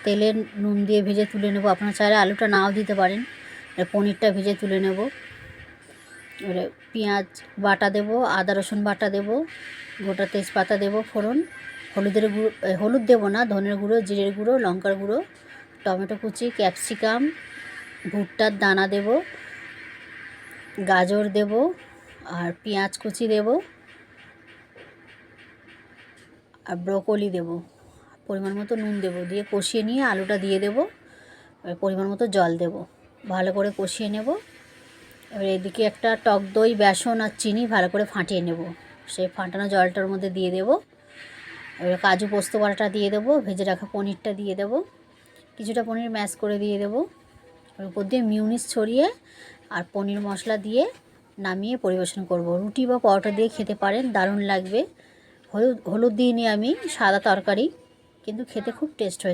তেলে নুন দিয়ে ভেজে তুলে নেব। আপনারা চাইলে আলুটা নাও দিতে পারেন। পনিরটা ভেজে তুলে নেব। এবারে পেঁয়াজ বাটা দেব, আদা রসুন বাটা দেব, গোটা তেজপাতা দেব, ফোড়ন, হলুদ দেব না, ধনের গুঁড়ো, জিরের গুঁড়ো, লঙ্কার গুঁড়ো, টমেটো কুচি, ক্যাপসিকাম, ভুট্টার দানা দেব, গাজর দেব, আর পেঁয়াজ কুচি দেব, আর ব্রোকলি দেব। পরিমাণ মতো নুন দেব, দিয়ে কষিয়ে নিয়ে আলুটা দিয়ে দেব। পরিমাণ মতো জল দেব, ভালো করে কষিয়ে নেব। এবার এদিকে একটা টক দই, বেসন আর চিনি ভালো করে ফাটিয়ে নেব। সেই ফাটানো জলটার মধ্যে দিয়ে দেব। এবার কাজু পোস্ত বাটাটা দিয়ে দেবো, ভেজে রাখা পনিরটা দিয়ে দেব, কিছুটা পনির ম্যাশ করে দিয়ে দেব। উপর দিয়ে মিউনিস ছড়িয়ে আর পনির মশলা দিয়ে নামিয়ে পরিবেশন করব। রুটি বা পরোটা দিয়ে খেতে পারেন, দারুণ লাগবে। হলুদ দিইনি আমি, সাদা তরকারি, কিন্তু খেতে খুব টেস্ট হয়েছে।